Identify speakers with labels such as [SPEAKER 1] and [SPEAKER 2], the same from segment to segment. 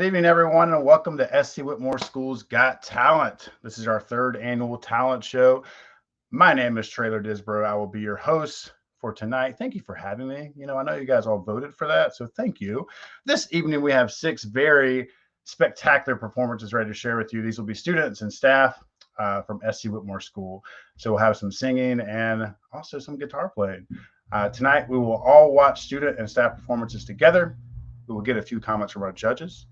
[SPEAKER 1] Good evening, everyone, and welcome to SC Whitmore School's Got Talent. This is our third annual talent show. My name is Traylor Disbro. I will be your host for tonight. Thank you for having me. I know you guys all voted for that, so thank you. This evening, we have 6 very spectacular performances ready to share with you. These will be students and staff from SC Whitmore School. So we'll have some singing and also some guitar playing. Tonight, we will all watch student and staff performances together. We will get a few comments from our judges.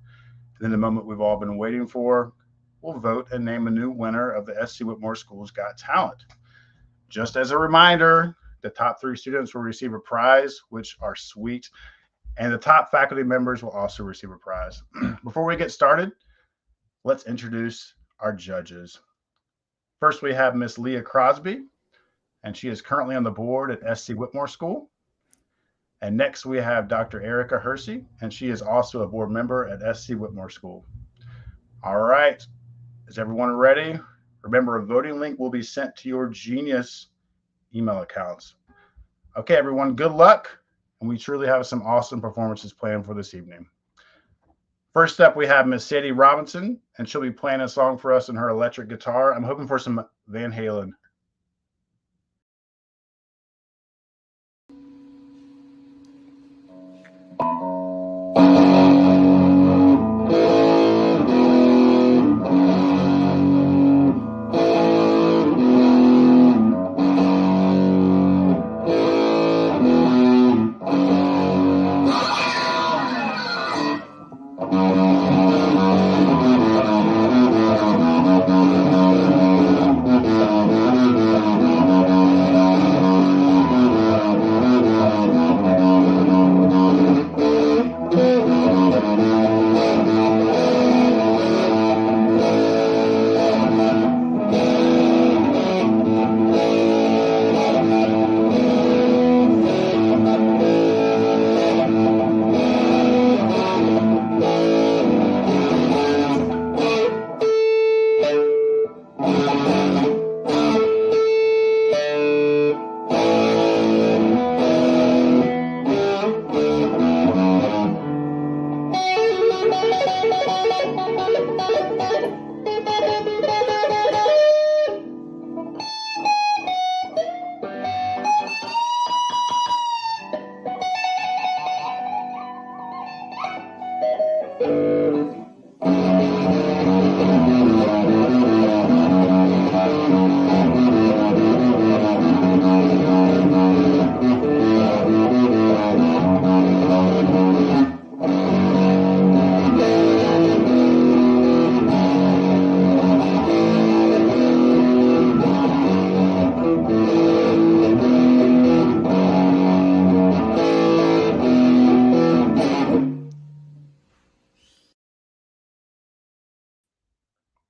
[SPEAKER 1] And then the moment we've all been waiting for, we'll vote and name a new winner of the SC Whitmore School's Got Talent. Just as a reminder, the top 3 students will receive a prize, which are sweet, and the top faculty members will also receive a prize. Before we get started, let's introduce our judges. First, we have Miss Leah Crosby, and she is currently on the board at SC Whitmore School. And next we have Dr. Erica Hersey, and she is also a board member at SC Whitmore School. All right, is everyone ready? Remember, a voting link will be sent to your Genius email accounts. Okay, everyone, good luck. And we truly have some awesome performances planned for this evening. First up, we have Miss Sadie Robinson, and she'll be playing a song for us on her electric guitar. I'm hoping for some Van Halen.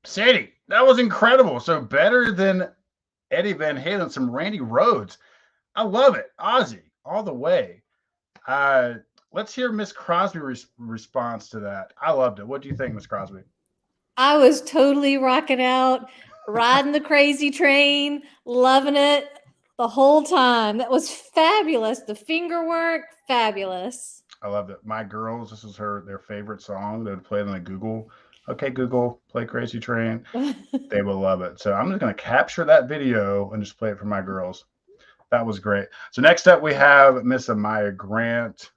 [SPEAKER 1] Sadie, that was incredible. So better than Eddie Van Halen, some Randy Rhoads. I love it. Ozzy, all the way. Let's hear Miss Crosby's response to that. I loved it. What do you think, Miss Crosby?
[SPEAKER 2] I was totally rocking out, riding the crazy train, loving it the whole time. That was fabulous. The finger work, fabulous.
[SPEAKER 1] I loved it. My girls, this was their favorite song. They would play it on the Google. Okay, Google, play Crazy Train. They will love it. So I'm just going to capture that video and just play it for my girls. That was great. So next up, we have Miss Amaya Grant.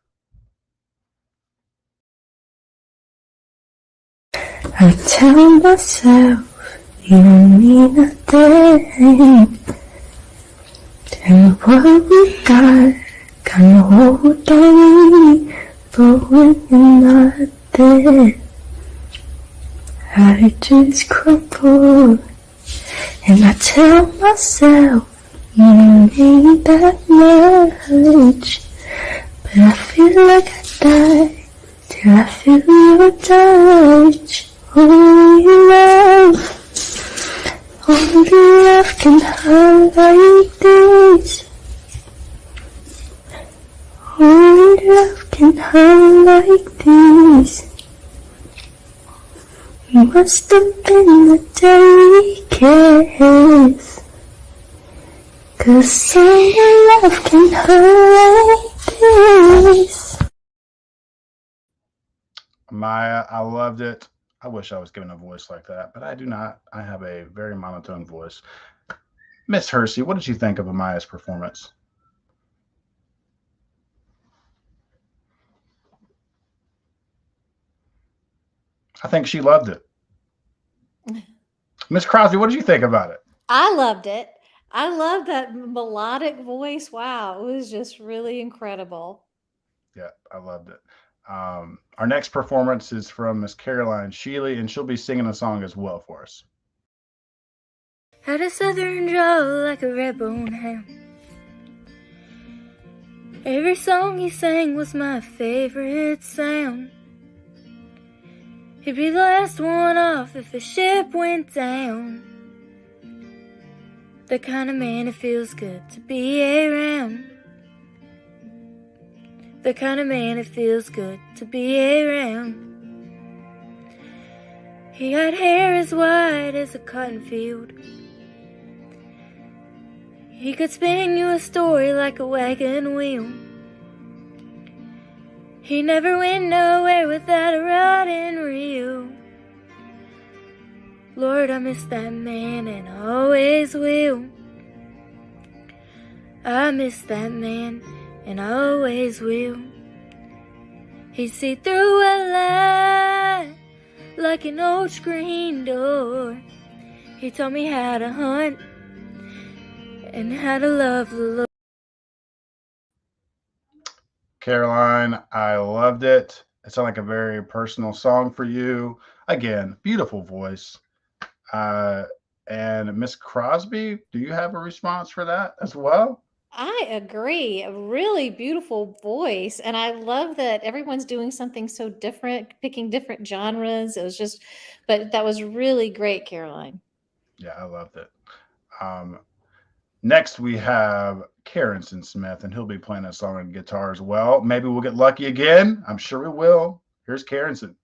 [SPEAKER 3] I tell myself you mean nothing. And what we got can hold on me, but when you're not there, I just crumble. And I tell myself you mean that much, but I feel like I die till I feel your touch. Only love can hurt like this. Only love can hurt like this. Must have been the day we kissed. 'Cause only love can hurt like this.
[SPEAKER 1] Maya, I loved it. I wish I was given a voice like that, but I do not. I have a very monotone voice. Miss Hersey, what did you think of Amaya's performance? I think she loved it. Miss Crosby, what did you think about it?
[SPEAKER 2] I loved it. I love that melodic voice. Wow, it was just really incredible.
[SPEAKER 1] Yeah, I loved it. Our next performance is from Miss Caroline Sheely, and she'll be singing a song as well for us.
[SPEAKER 3] Had a southern drawl like a red-bone hound. Every song he sang was my favorite sound. He'd be the last one off if the ship went down. The kind of man it feels good to be around. The kind of man it feels good to be around. He had hair as white as a cotton field. He could spin you a story like a wagon wheel. He never went nowhere without a rod and reel. Lord, I miss that man and always will. I miss that man and always will. He'd see through a lie like an old screen door. He taught me how to hunt and how to love the Lord.
[SPEAKER 1] Caroline, I loved it. It sounded like a very personal song for you. Again, beautiful voice. And Miss Crosby, do you have a response for that as well?
[SPEAKER 2] I agree. A really beautiful voice. And I love that everyone's doing something so different, picking different genres. It was just, but that was really great, Caroline.
[SPEAKER 1] Yeah, I loved it. Next, we have Carrington Smith, and he'll be playing a song on guitar as well. Maybe we'll get lucky again. I'm sure we will. Here's Carrington.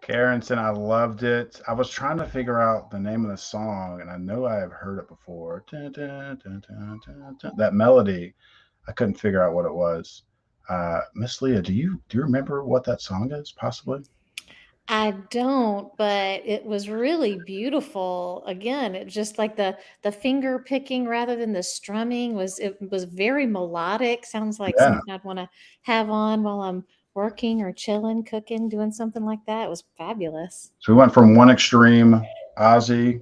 [SPEAKER 1] Carrington, I loved it. I was trying to figure out the name of the song, and I know I have heard it before. Dun, dun, dun, dun, dun, dun. That melody, I couldn't figure out what it was. Miss Leah, do you remember what that song is? Possibly.
[SPEAKER 2] I don't, but it was really beautiful. Again, it just like the finger picking rather than the strumming it was very melodic. Sounds like
[SPEAKER 1] Yeah.
[SPEAKER 2] something I'd want to have on while I'm working or chilling, cooking, doing something like that. It was fabulous.
[SPEAKER 1] So we went from one extreme, Ozzy,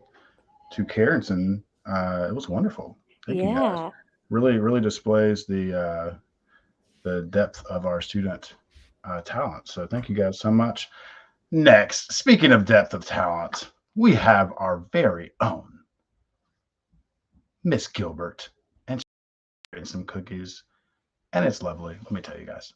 [SPEAKER 1] to Carrington. It was wonderful. Thank you guys.
[SPEAKER 2] Yeah.
[SPEAKER 1] really displays the depth of our student talent. So thank you guys so much. Next, speaking of depth of talent, we have our very own Miss Gilbert, and she's creating some cookies, and it's lovely. Let me tell you guys.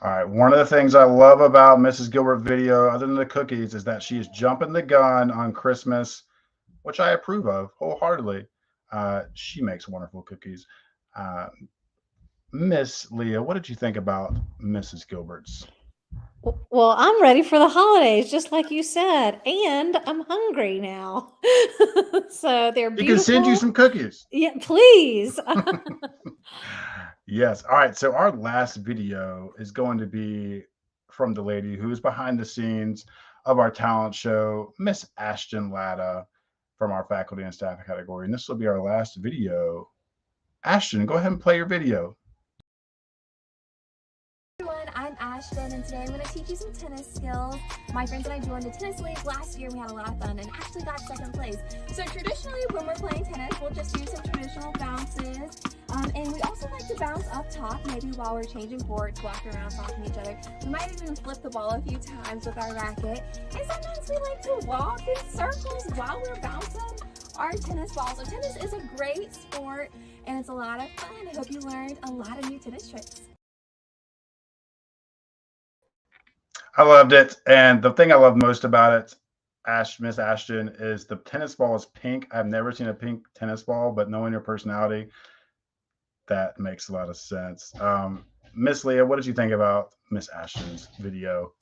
[SPEAKER 1] All right, one of the things I love about Mrs. Gilbert video, other than the cookies, is that she is jumping the gun on Christmas, which I approve of wholeheartedly. She makes wonderful cookies. Miss Leah, what did you think about Mrs. Gilbert's?
[SPEAKER 2] Well, I'm ready for the holidays, just like you said, and I'm hungry now. So they're beautiful.
[SPEAKER 1] We can send you some cookies.
[SPEAKER 2] Yeah, please.
[SPEAKER 1] Yes. All right. So our last video is going to be from the lady who is behind the scenes of our talent show, Miss Ashton Latta, from our faculty and staff category. And this will be our last video. Ashton, go ahead and play your video.
[SPEAKER 4] Everyone, I'm Ashton, and today I'm going to teach you some tennis skills. My friends and I joined the tennis league last year. We had a lot of fun and actually got second place. So traditionally, when we're playing tennis, we'll just do some traditional bounces. And we also like to bounce up top, maybe while we're changing courts, walking around, talking to each other. We might even flip the ball a few times with our racket. And sometimes we like to walk in circles while we're bouncing our tennis ball. So tennis is a great sport, and it's a lot of fun. I hope you learned a lot of new tennis tricks.
[SPEAKER 1] I loved it. And the thing I love most about it, Miss Ashton, is the tennis ball is pink. I've never seen a pink tennis ball, but knowing your personality, that makes a lot of sense. Miss Leah, what did you think about Miss Ashton's video?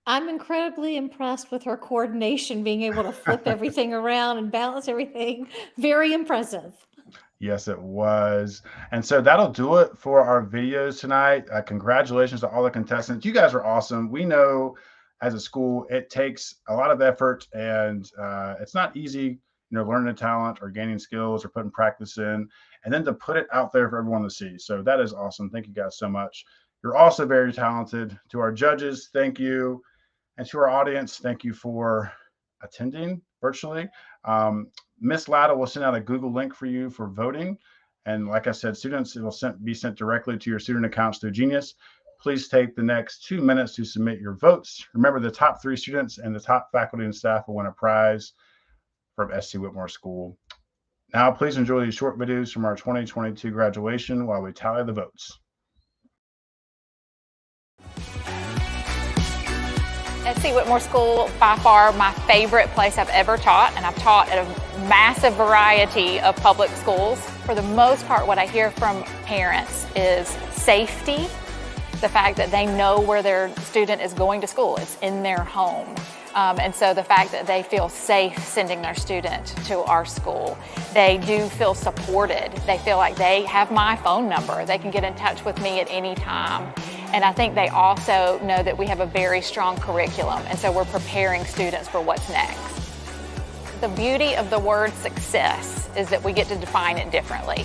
[SPEAKER 2] I'm incredibly impressed with her coordination, being able to flip everything around and balance everything. Very impressive.
[SPEAKER 1] Yes, it was. And so that'll do it for our videos tonight. Congratulations to all the contestants. You guys are awesome. We know as a school, it takes a lot of effort, and it's not easy, learning a talent or gaining skills or putting practice in, and then to put it out there for everyone to see. So that is awesome. Thank you guys so much. You're also very talented. To our judges, thank you. And to our audience, thank you for attending virtually. Miss Latta will send out a Google link for you for voting. And like I said, students, it will be sent directly to your student accounts through Genius. Please take the next 2 minutes to submit your votes. Remember, the top 3 students and the top faculty and staff will win a prize from SC Whitmore School. Now, please enjoy these short videos from our 2022 graduation while we tally the votes.
[SPEAKER 5] SC Whitmore School, by far my favorite place I've ever taught, and I've taught at a massive variety of public schools. For the most part, what I hear from parents is safety, the fact that they know where their student is going to school. It's in their home. And so the fact that they feel safe sending their student to our school. They do feel supported. They feel like they have my phone number. They can get in touch with me at any time. And I think they also know that we have a very strong curriculum, and so we're preparing students for what's next. The beauty of the word success is that we get to define it differently.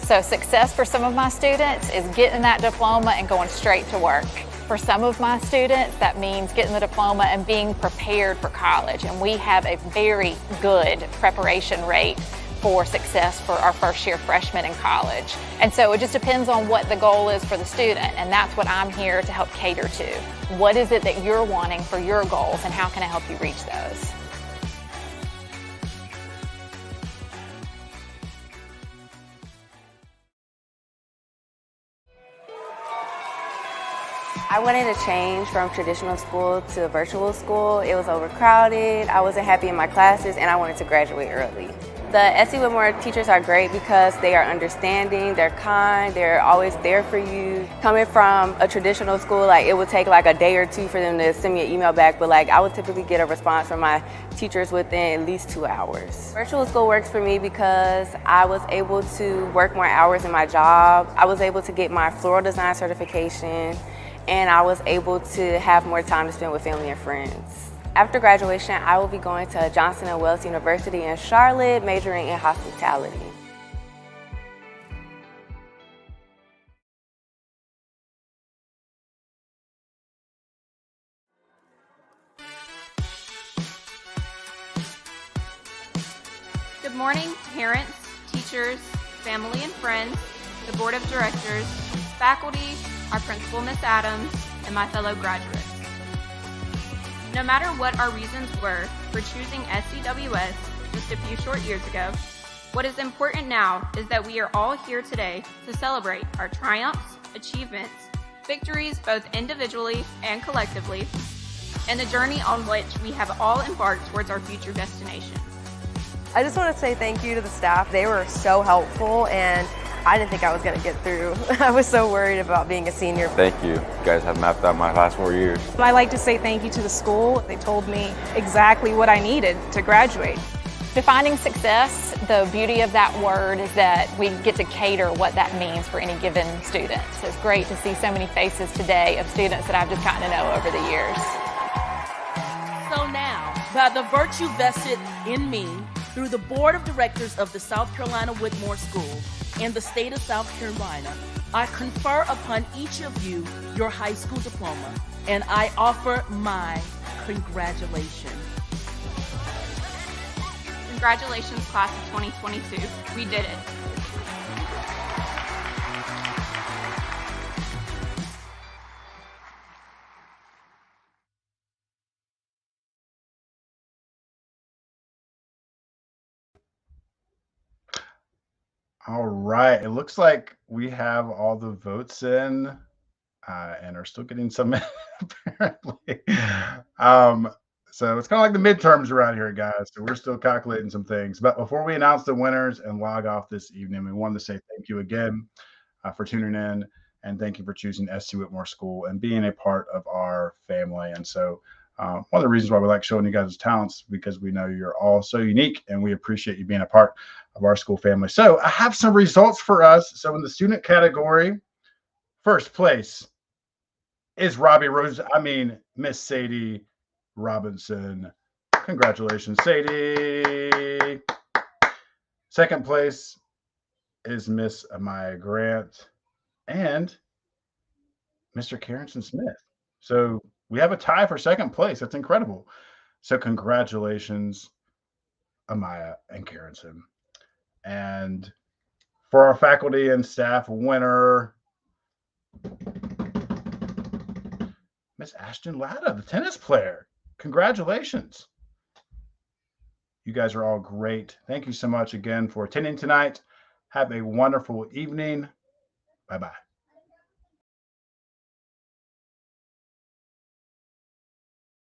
[SPEAKER 5] So success for some of my students is getting that diploma and going straight to work. For some of my students, that means getting the diploma and being prepared for college. And we have a very good preparation rate for success for our first year freshmen in college. And so it just depends on what the goal is for the student, and that's what I'm here to help cater to. What is it that you're wanting for your goals, and how can I help you reach those?
[SPEAKER 6] I wanted to change from traditional school to virtual school. It was overcrowded, I wasn't happy in my classes, and I wanted to graduate early. The SC Whitmore teachers are great because they are understanding, they're kind, they're always there for you. Coming from a traditional school, like, it would take like a day or two for them to send me an email back, but like I would typically get a response from my teachers within at least 2 hours. Virtual school works for me because I was able to work more hours in my job. I was able to get my floral design certification, and I was able to have more time to spend with family and friends. After graduation, I will be going to Johnson & Wales University in Charlotte, majoring in hospitality.
[SPEAKER 7] Good morning, parents, teachers, family and friends, the board of directors, faculty, our principal, Miss Adams, and my fellow graduates. No matter what our reasons were for choosing SCWS just a few short years ago, what is important now is that we are all here today to celebrate our triumphs, achievements, victories both individually and collectively, and the journey on which we have all embarked towards our future destination.
[SPEAKER 8] I just want to say thank you to the staff. They were so helpful, and I didn't think I was going to get through. I was so worried about being a senior.
[SPEAKER 9] Thank you. You guys have mapped out my last 4 years.
[SPEAKER 10] I'd like to say thank you to the school. They told me exactly what I needed to graduate.
[SPEAKER 5] Defining success, the beauty of that word is that we get to cater what that means for any given student. So it's great to see so many faces today of students that I've just gotten to know over the years.
[SPEAKER 11] So now, by the virtue vested in me through the Board of Directors of the South Carolina Whitmore School and the state of South Carolina, I confer upon each of you your high school diploma, and I offer my congratulations.
[SPEAKER 7] Congratulations, class of 2022. We did it.
[SPEAKER 1] All right. It looks like we have all the votes in and are still getting some in, apparently. So it's kind of like the midterms around here, guys. So we're still calculating some things. But before we announce the winners and log off this evening, we wanted to say thank you again for tuning in, and thank you for choosing SC Whitmore School and being a part of our family. And so one of the reasons why we like showing you guys' talents, because we know you're all so unique, and we appreciate you being a part of our school family. So I have some results for us. So in the student category, first place is Miss Sadie Robinson. Congratulations, Sadie. Second place is Miss Amaya Grant and Mr. Carrington Smith. So we have a tie for second place. That's incredible. So congratulations, Amaya and Carrington. And for our faculty and staff winner, Miss Ashton Latta, the tennis player. Congratulations. You guys are all great. Thank you so much again for attending tonight. Have a wonderful evening. Bye-bye.